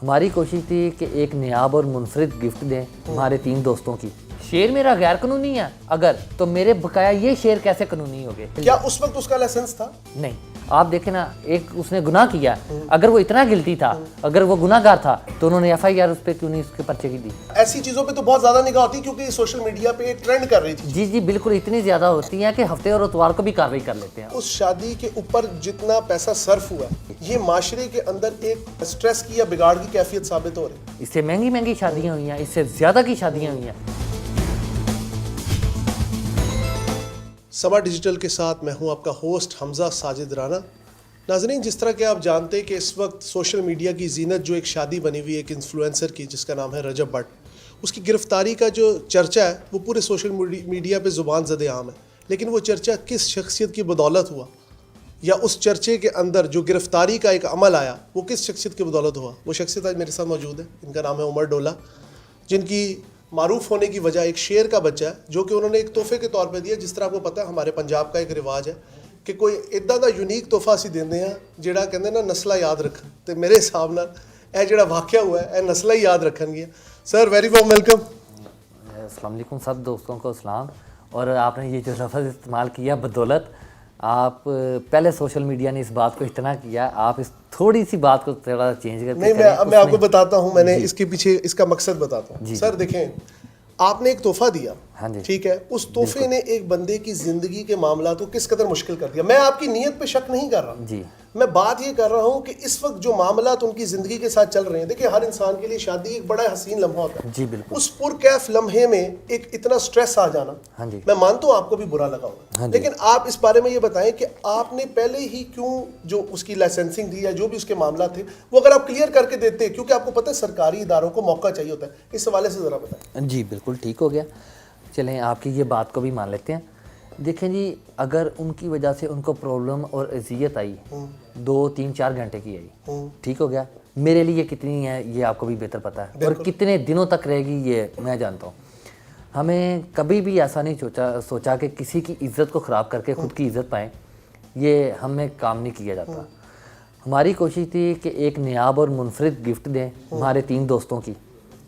हमारी कोशिश थी कि एक नायाब और मुनफरिद गिफ्ट दें हमारे 3 दोस्तों की। शेयर मेरा गैर कानूनी है अगर, तो मेरे बकाया ये शेयर कैसे कानूनी हो गए? क्या उस वक्त उसका लाइसेंस था? नहीं, आप देखें ना, एक उसने गुनाह किया, अगर वो इतना गिल्टी था, अगर वो गुनाहगार था, तो उन्होंने FIR उस पर क्यों नहीं उसके पर्चे की दी? ऐसी चीजों पे तो बहुत ज्यादा निगाह होती है क्योंकि सोशल मीडिया पे ट्रेंड कर रही थी। जी जी बिल्कुल, इतनी ज्यादा होती है कि हफ्ते और इतवार को भी कार्रवाई कर लेते हैं। उस शादी के ऊपर जितना पैसा सर्फ हुआ, ये माशरे के अंदर एक स्ट्रेस की या बिगाड़ की कैफियत साबित हो रही है। इससे महंगी महंगी शादियां हुई हैं, इससे ज्यादा की शादियां हुई हैं। समा डिजिटल के साथ मैं हूं आपका होस्ट हमजा साजिद राना। नाजरीन, जिस तरह के आप जानते हैं कि इस वक्त सोशल मीडिया की जीनत जो एक शादी बनी हुई है एक इन्फ्लुएंसर की जिसका नाम है रजब भट्ट, उसकी गिरफ्तारी का जो चर्चा है वो पूरे सोशल मीडिया पे ज़ुबान ज़दे आम है। लेकिन वो चर्चा किस शख्सियत की बदौलत हुआ, या उस चर्चे के अंदर जो गिरफ्तारी का एक अमल आया वो किस शख्सियत की बदौलत हुआ, वो शख्सियत आज मेरे साथ मौजूद है। इनका नाम है उमर डोला, जिनकी मारूफ होने की वजह एक शेर का बच्चा है जो कि उन्होंने एक तोहफे के तौर पे दिया। जिस तरह आपको पता है हमारे पंजाब का एक रिवाज है कि कोई इदा का यूनीक तोहफा असी देंगे हैं जिहड़ा कहते ना नस्ला याद रख, तो मेरे हिसाब नाल यह जिहड़ा वाक़या हुआ है यह नस्ला ही याद रखनगियां। Sir very warm welcome. अस्सलाम वालेकुम सब दोस्तों को सलाम। और आपने ये जो लफ्ज़ इस्तेमाल किया बदौलत, आप पहले सोशल मीडिया ने इस बात को इतना किया, आप इस थोड़ी सी बात को थोड़ा चेंज करके नहीं, मैं आपको बताता हूँ, मैंने इसके पीछे इसका मकसद बताता हूँ। सर देखें, आपने एक तोहफा दिया, हाँ जी, ठीक है, उस तोहफे ने एक बंदे की जिंदगी के मामला को किस कदर मुश्किल कर दिया। मैं आपकी नीयत पे शक नहीं कर रहा जी, मैं बात ये कर रहा हूँ कि इस वक्त जो मामला उनकी जिंदगी के साथ चल रहे हैं, देखिए हर इंसान के लिए शादी एक बड़ा हसीन लम्हा होता है। जी बिल्कुल। उस पुरकैफ लम्हे में एक इतना स्ट्रेस आ जाना, हाँ जी, मैं मानता हूँ आपको भी बुरा लगा होगा, हाँ जी, लेकिन आप इस बारे में ये बताएं कि आपने पहले ही क्यों जो उसकी लाइसेंसिंग थी या जो भी उसके मामला थे वो अगर आप क्लियर करके देते, क्योंकि आपको पता है सरकारी इदारों को मौका चाहिए होता है, इस हवाले से ज़रा बताएं। जी बिल्कुल ठीक हो गया। चलें आपकी ये बात को भी मान लेते हैं। देखें जी, अगर उनकी वजह से उनको प्रॉब्लम और अजियत आई 2, 3, 4 घंटे की आई, ठीक हो गया, मेरे लिए कितनी है ये आपको भी बेहतर पता है, और कितने दिनों तक रहेगी ये मैं जानता हूँ। हमें कभी भी ऐसा नहीं सोचा कि किसी की इज़्ज़त को ख़राब करके खुद की इज़्ज़त पाएँ, ये हमें काम नहीं किया जाता। हमारी कोशिश थी कि एक नायाब और मुनफरिद गिफ्ट दें हमारे 3 दोस्तों की,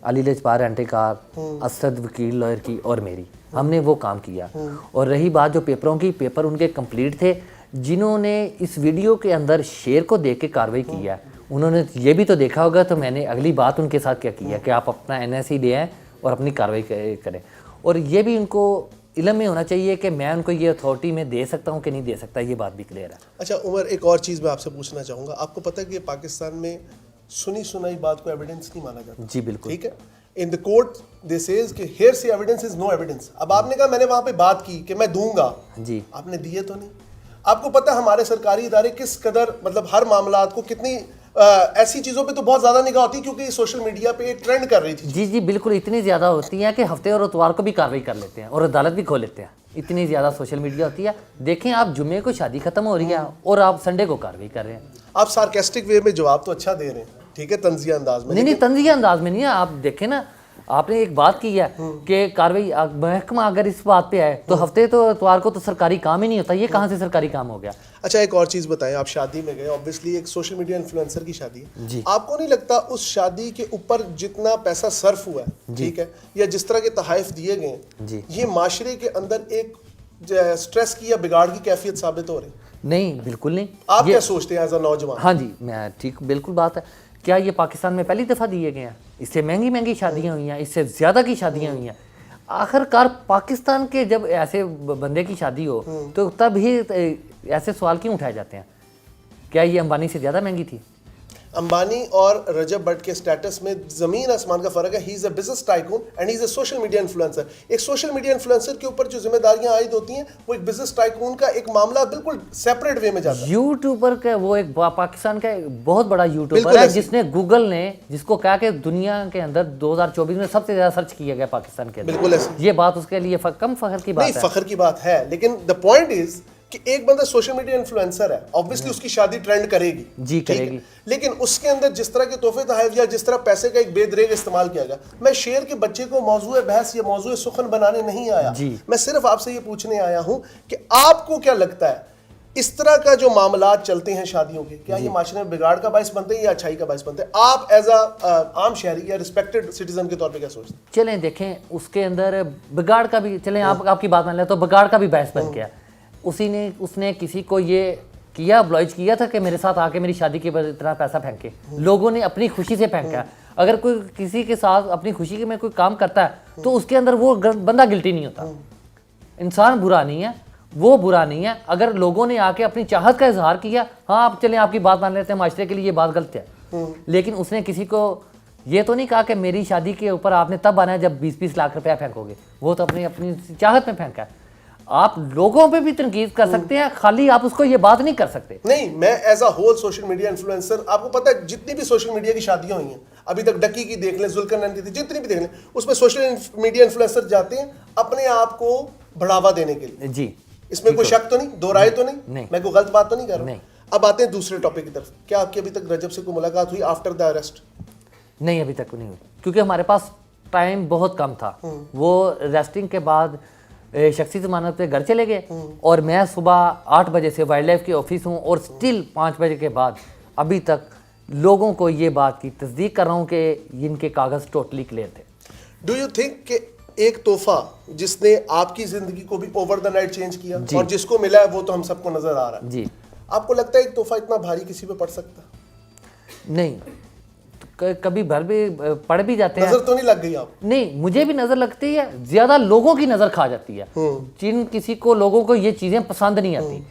अली लजपार एंटीकार, असद वकील लॉयर की और मेरी। हमने वो काम किया। और रही बात जो पेपरों की, पेपर उनके कंप्लीट थे। जिन्होंने इस वीडियो के अंदर शेर को देख के कार्रवाई की है, उन्होंने ये भी तो देखा होगा, तो मैंने अगली बात उनके साथ क्या किया कि आप अपना NSE ले आएँ और अपनी कार्रवाई करें। और ये भी उनको इल्म में होना चाहिए कि मैं उनको ये अथॉरिटी में दे सकता हूँ कि नहीं दे सकता, ये बात भी क्लियर है। अच्छा उमर, एक और चीज़ मैं आपसे पूछना चाहूँगा। आपको पता है कि पाकिस्तान में सुनी सुनाई बात को एविडेंस नहीं माना जाता। जी बिल्कुल, ठीक है, in the court they says कि हियर से एविडेंस इज नो एविडेंस। अब आपने कहा मैंने वहां पे बात की कि मैं दूंगा, जी आपने दिए तो नहीं। आपको पता है हमारे सरकारी इदारे किस कदर मतलब हर मामलात को कितनी ऐसी चीज़ों पे तो बहुत ज़्यादा निगाह होती है क्योंकि सोशल मीडिया पे ट्रेंड कर रही थी। जी जी बिल्कुल, इतनी ज़्यादा होती है कि हफ्ते और इतवार को भी कार्रवाई कर लेते हैं और अदालत भी खोल लेते हैं। इतनी ज़्यादा सोशल मीडिया होती है। देखें आप, जुम्मे को शादी खत्म हो रही है और आप संडे को कार्रवाई कर रहे हैं। आप सार्केस्टिक वे में जवाब तो अच्छा दे रहे हैं, ठीक है, तंजिया अंदाज में। नहीं, तंजिया अंदाज में नहीं है। आप देखें ना, आपने एक बात की है कि कार्रवाई महकमा अगर इस बात पे आए तो हफ्ते तो इतवार को तो सरकारी काम ही नहीं होता। ये कहाँ से सरकारी काम हो गया? अच्छा एक और चीज़ बताएं, आप शादी में गए, ऑब्वियसली एक सोशल मीडिया इन्फ्लुएंसर की शादी है जी। आपको नहीं लगता उस शादी के ऊपर जितना पैसा सर्फ हुआ है, ठीक है, या जिस तरह के तहाइफ दिए गए जी, ये माशरे के अंदर एक स्ट्रेस की या बिगाड़ की कैफियत साबित हो रही? नहीं बिल्कुल नहीं। आप क्या सोचते हैं एज अ नौजवान? हाँ जी, मैं ठीक बिल्कुल बात है। क्या ये पाकिस्तान में पहली दफ़ा दिए गए हैं? इससे महंगी महंगी शादियाँ हुई हैं, इससे ज़्यादा की शादियाँ हुई हैं। आखिरकार पाकिस्तान के जब ऐसे बंदे की शादी हो तो तब ही ऐसे सवाल क्यों उठाए जाते हैं? क्या ये अंबानी से ज़्यादा महंगी थी? अंबानी और रजब भट्ट के स्टेटस में ज़मीन आसमान का फ़र्क है। He is a business tycoon and he is a social media influencer. एक सोशल मीडिया इन्फ्लुएंसर के ऊपर जो जिम्मेदारियां आयद होती हैं वो एक बिजनेस टाइकून का एक मामला बिल्कुल सेपरेट वे में जाता है। यूट्यूबर का वो एक पाकिस्तान का एक बहुत बड़ा यूट्यूबर है जिसने गूगल ने जिसको कहा कि दुनिया के अंदर 2024 में सबसे ज़्यादा सर्च किया गया पाकिस्तान के अंदर। बिल्कुल ऐसे। ये बात उसके लिए कम फख्र की बात है? नहीं, फख्र की बात है, लेकिन द पॉइंट इज कि एक बंदा सोशल मीडिया इन्फ्लुएंसर है, ऑब्वियसली उसकी शादी ट्रेंड करेगी जी, करेगी, लेकिन उसके अंदर जिस तरह के तोहफे तहफ़ या जिस तरह पैसे का एक बेदरेग इस्तेमाल किया गया, मैं शेर के बच्चे को मौजूद बहस या मौजूद सुखन बनाने नहीं आया। मैं सिर्फ आपसे ये पूछने आया हूं कि आपको क्या लगता है इस तरह का जो मामलात चलते हैं शादियों के, क्या ये माशरे में बिगाड़ का बायस बनते हैं या अच्छाई का बायस बनते हैं? आप एज आम शहरी या रिस्पेक्टेड सिटीजन के तौर पे क्या सोचते हैं? चलें देखें, उसके अंदर बिगाड़ का भी, चलें आपकी बात मान लें तो बिगाड़ का भी बहस बन गया। उसने किसी को ये किया, ऑब्लाइज किया था कि मेरे साथ आके मेरी शादी के बाद इतना पैसा फेंके। लोगों ने अपनी खुशी से फेंका। अगर कोई किसी के साथ अपनी खुशी में कोई काम करता है तो उसके अंदर वो बंदा गिल्टी नहीं होता। इंसान बुरा नहीं है, वो बुरा नहीं है। अगर लोगों ने आके अपनी चाहत का इजहार किया, हाँ आप चलें आपकी बात मान लेते हैं, माशरे के लिए ये बात गलत है, लेकिन उसने किसी को ये तो नहीं कहा कि मेरी शादी के ऊपर आपने तब आना है जब 20-20 लाख रुपया फेंकोगे। वो तो अपनी अपनी चाहत में फेंका है। आप लोगों पे भी तनकीद कर सकते हैं, खाली आप उसको ये बात नहीं कर सकते। नहीं, मैं as a whole social media influencer, आपको पता है जितनी भी सोशल मीडिया की शादियां हुई हैं अभी तक, डक्की की देख लें, जुल्करनैन की थी, जितनी भी देख लें, उसमें सोशल मीडिया इन्फ्लुएंसर जाते हैं अपने आप को बढ़ावा देने के लिए। जी, इसमें कोई शक तो नहीं, दो राय तो नहीं, मैं कोई गलत बात तो नहीं कर रहा हूँ। अब आते हैं दूसरे टॉपिक की तरफ। क्या आपकी अभी तक रजब से कोई मुलाकात हुई आफ्टर द अरेस्ट? नहीं, अभी तक नहीं हुई, क्योंकि हमारे पास टाइम बहुत कम था। वो अरेस्टिंग के बाद शख्सी जमानत पे घर चले गए और मैं सुबह 8 बजे से वाइल्ड लाइफ के ऑफिस हूँ और स्टिल 5 बजे के बाद अभी तक लोगों को ये बात की तस्दीक कर रहा हूँ कि इनके कागज़ टोटली क्लियर थे। डू यू थिंक कि एक तोहफा जिसने आपकी जिंदगी को भी ओवर द नाइट चेंज किया और जिसको मिला है वो तो हम सबको नजर आ रहा है जी, आपको लगता है एक तोहफा इतना भारी किसी पे पड़ सकता? नहीं, कभी भर भी पड़ भी जाते हैं। नजर तो नहीं लग गई आप? नहीं, मुझे भी नजर लगती है, ज्यादा लोगों की नजर खा जाती है। जिन किसी को लोगों को ये चीजें पसंद नहीं आती,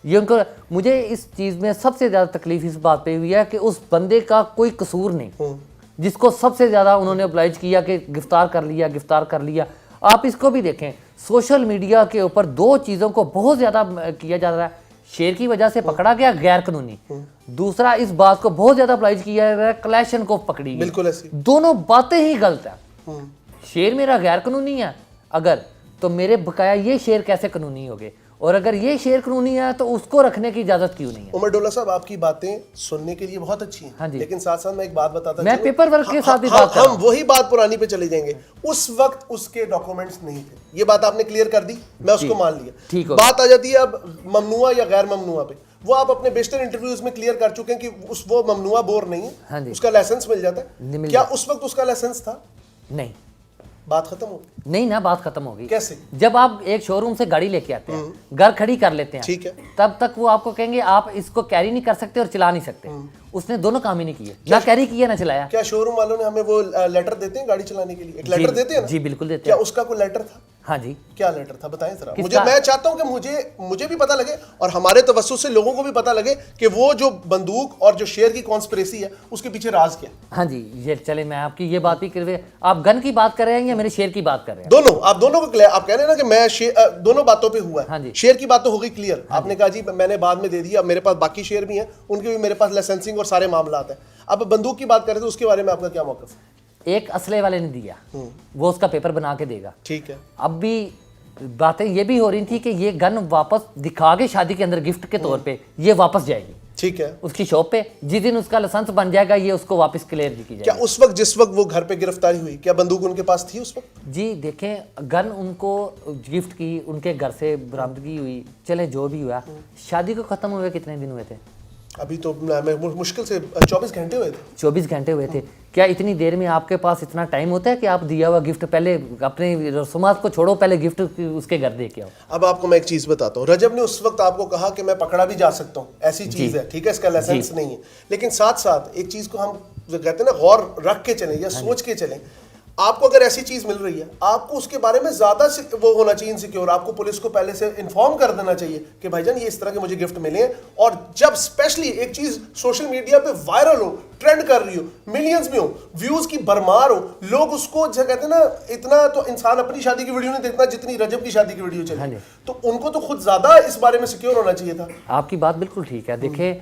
ये उनको, मुझे इस चीज में सबसे ज्यादा तकलीफ इस बात पे हुई है कि उस बंदे का कोई कसूर नहीं, जिसको सबसे ज्यादा उन्होंने ऑब्लाइज किया कि गिरफ्तार कर लिया। आप इसको भी देखें, सोशल मीडिया के ऊपर दो चीजों को बहुत ज्यादा किया जा रहा है। शेर की वजह से पकड़ा गया गैर कानूनी, दूसरा इस बात को बहुत ज्यादा अप्लाई किया जा रहा है कलेक्शन को पकड़ी गई। बिल्कुल ऐसी दोनों बातें ही गलत है। शेर मेरा गैर कानूनी है अगर, तो मेरे बकाया ये शेर कैसे कानूनी हो गए? और अगर ये शेर कानूनी है तो उसको रखने की इजाजत क्यों नहीं है? उमर डोला साहब, आपकी बातें सुनने के लिए बहुत अच्छी हैं, हाँ जी, लेकिन साथ साथ मैं एक बात बताता मैं पेपर वर्क के साथ भी बात कर रहा हूं। हम वही बात पुरानी पे चले जाएंगे। उस वक्त उसके डॉक्यूमेंट्स नहीं थे, ये बात आपने क्लियर कर दी, मैं उसको मान लिया। ठीक, बात आ जाती है अब ममनुआ या गैर ममनुआ पे। वो आप अपने बेशतर इंटरव्यूज में क्लियर कर चुके हैं कि वो ममनुआ बोर नहीं है। हाँ जी, उसका लाइसेंस मिल जाता है। क्या उस वक्त उसका लाइसेंस था? नहीं। बात खत्म हो गई? नहीं ना, बात खत्म हो गई। कैसे? जब आप एक शोरूम से गाड़ी लेके आते हैं, घर खड़ी कर लेते हैं, ठीक है, तब तक वो आपको कहेंगे आप इसको कैरी नहीं कर सकते और चला नहीं सकते। उसने दोनों काम ही नहीं किए, ना कैरी किया ना चलाया। क्या शोरूम वालों ने हमें वो लेटर देते हैं गाड़ी चलाने के लिए? एक लेटर देते हैं ना? जी बिल्कुल देते क्या हैं। उसका कोई लेटर था? हाँ जी। क्या लेटर था बताएं जरा मुझे। मैं चाहता हूं कि मुझे भी पता लगे और हमारे तवज्जुह से लोगों को भी पता लगे कि वो जो बंदूक और जो शेर की कॉन्स्पिरेसी है उसके पीछे राज क्या? हाँ जी, ये चले मैं आपकी ये बात भी कर, आप गन की बात कर रहे हैं या मेरे शेर की बात कर रहे हैं? दोनों, आप दोनों को आप कह रहे हैं ना कि मैं दोनों बातों पे हुआ है। हाँ जी। शेर की बात तो हो गई क्लियर, आपने कहा जी मैंने बाद में दे दिया, मेरे पास बाकी शेर भी हैं, उनके भी मेरे पास लाइसेंसिंग और सारे मामला हैं। अब बंदूक की बात कर रहे थे, उसके बारे में आपका क्या मौक़िफ़ है? एक असले वाले ने दिया, वो उसका पेपर बना के देगा। ठीक है। अब भी बातें ये भी हो रही थी कि ये गन वापस दिखा के शादी के अंदर गिफ्ट के तौर पे ये वापस जाएगी, ठीक है, उसकी शॉप पे। जिस दिन उसका लाइसेंस बन जाएगा ये उसको वापस क्लियर की जाएगी। क्या उस वक्त जिस वक्त वो घर पे गिरफ्तारी हुई, क्या बंदूक उनके पास थी उस वक्त? जी देखें, गन उनको गिफ्ट की, उनके घर से बरामदगी हुई, चले जो भी हुआ। शादी को खत्म हुए कितने दिन हुए थे? अभी तो मुश्किल से 24 घंटे हुए थे। 24 घंटे हुए थे। क्या इतनी देर में आपके पास इतना टाइम होता है कि आप दिया हुआ गिफ्ट पहले अपने रसूमात को छोड़ो, पहले गिफ्ट उसके घर दे के आओ? अब आपको मैं एक चीज़ बताता हूँ। रजब ने उस वक्त आपको कहा कि मैं पकड़ा भी जा सकता हूँ, ऐसी चीज़ है, ठीक है, इसका लाइसेंस नहीं है, लेकिन साथ साथ एक चीज़ को हम कहते हैं ना गौर रख के चलें या सोच के चलें। आपको अगर ऐसी चीज मिल रही है, आपको उसके बारे में ज्यादा वो होना चाहिए इनसिक्योर। आपको पुलिस को पहले से इन्फॉर्म कर देना चाहिए कि भाईजान ये इस तरह के मुझे गिफ्ट मिले हैं। और जब स्पेशली एक चीज सोशल मीडिया पे वायरल हो, ट्रेंड कर रही हो, मिलियंस में हो, व्यूज की भरमार हो, लोग उसको जो कहते हैं ना, इतना तो इंसान अपनी शादी की वीडियो नहीं देखता जितनी रजब की शादी की वीडियो चली, तो उनको तो खुद ज्यादा इस बारे में सिक्योर होना चाहिए था। आपकी बात बिल्कुल ठीक है। देखिए,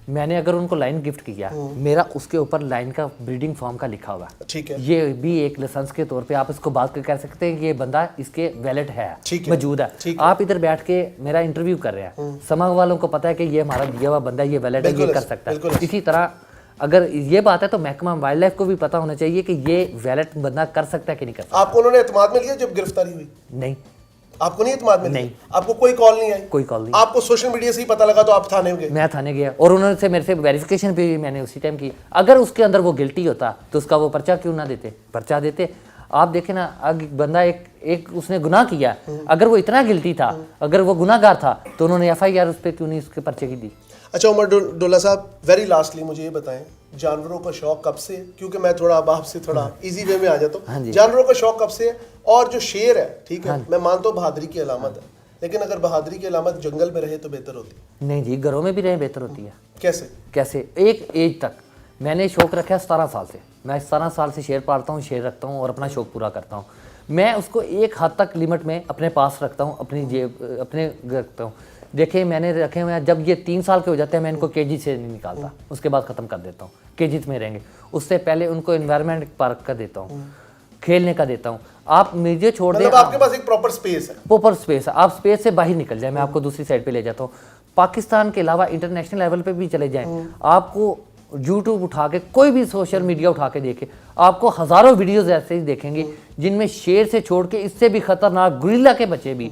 मैंने अगर उनको लाइन गिफ्ट किया, मेरा उसके ऊपर लाइन का ब्रीडिंग फॉर्म का लिखा हुआ, ठीक है, ये भी एक लाइसेंस के तौर पे आप इसको बात कर कह सकते हैं कि ये बंदा इसके वैलिड है, मौजूद है। आप इधर बैठ के मेरा इंटरव्यू कर रहे हैं, समाज वालों को पता है कि ये हमारा दिया हुआ बंदा, ये वैलिड है, ये कर सकता है। इसी तरह अगर ये बात है तो महकमा वाइल्ड लाइफ को भी पता होना चाहिए कि ये वैलिड बंदा कर सकता है कि नहीं कर सकता। आपको उन्होंने एतमाद में लिया जब गिरफ्तारी हुई? नहीं। आपको नहीं इत्मीनान मिली? नहीं। आपको कोई कॉल नहीं आई? कोई कॉल नहीं। आपको सोशल मीडिया से ही पता लगा तो आप थाने गए? मैं थाने गया और उन्होंने से मेरे से वेरिफिकेशन भी मैंने उसी टाइम की। अगर उसके अंदर वो गिल्टी होता तो उसका वो पर्चा क्यों ना देते, पर्चा देते। आप देखें ना, बंदा एक उसने गुनाह किया, अगर वो इतना गिल्टी था, अगर वो गुनाहगार था, तो उन्होंने FIR उस पर क्यों नहीं उसके पर्चे की दी। अच्छा उमर डोला साहब, वेरी लास्टली मुझे ये बताएं, जानवरों का शौक कब से है? क्योंकि मैं थोड़ा अब आपसे थोड़ा इजी वे में आ जाता हाँ हूँ। जी। जानवरों का शौक कब से है? और जो शेर है, ठीक है, मैं मानता हूँ बहादुरी की अलामत है, लेकिन अगर बहादुरी की अलामत जंगल में रहे तो बेहतर होती? नहीं जी, घरों में भी रहे बेहतर होती है। कैसे? कैसे? एक एज तक मैंने शौक रखा है 17 साल से। मैं 17 साल से शेर पालता हूँ, शेर रखता हूँ और अपना शौक पूरा करता हूँ। मैं उसको एक हद तक लिमिट में अपने पास रखता हूँ, अपनी जेब अपने रखता हूँ। देखिए मैंने रखे हुए हैं, जब ये 3 साल के हो जाते हैं मैं इनको केजी से नहीं निकालता, उसके बाद ख़त्म कर देता हूँ। केजी में रहेंगे, उससे पहले उनको एनवायरनमेंट पार्क का देता हूँ, खेलने का देता हूँ। आप मुझे छोड़ दें, मतलब आपके पास एक प्रॉपर स्पेस है? प्रॉपर स्पेस है। आप स्पेस से बाहर निकल जाए, मैं आपको दूसरी साइड पे ले जाता हूँ। पाकिस्तान के अलावा इंटरनेशनल लेवल पे भी चले जाएं, आपको यूट्यूब उठा के, कोई भी सोशल मीडिया उठा के देखे, आपको हज़ारों वीडियोस ऐसे ही देखेंगे जिनमें शेर से छोड़ के इससे भी खतरनाक गुरिल्ला के बच्चे भी,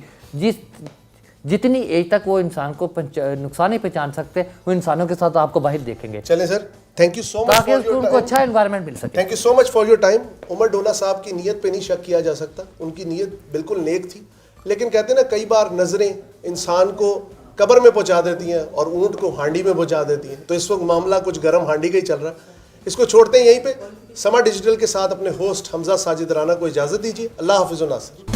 जितनी एज तक वो इंसान को नुकसान नहीं पहचान सकते, वो इंसानों के साथ आपको बाहर देखेंगे। चलें sir, thank you so much, ताकि उनको अच्छा एनवायरनमेंट मिल सके। Thank you so much for your time. Umar Dola साहब की नीयत पे नहीं शक किया जा सकता, उनकी नीयत बिल्कुल नेक थी, लेकिन कहते हैं ना कई बार नजरें इंसान को कब्र में पहुंचा देती हैं और ऊंट को हांडी में पहुंचा देती हैं। तो इस वक्त मामला कुछ गर्म हांडी का ही चल रहा है, इसको छोड़ते हैं यहीं पे। समा डिजिटल के साथ अपने होस्ट हमजा साजिद राना को इजाजत दीजिए। अल्लाह हाफिज़ नासिर।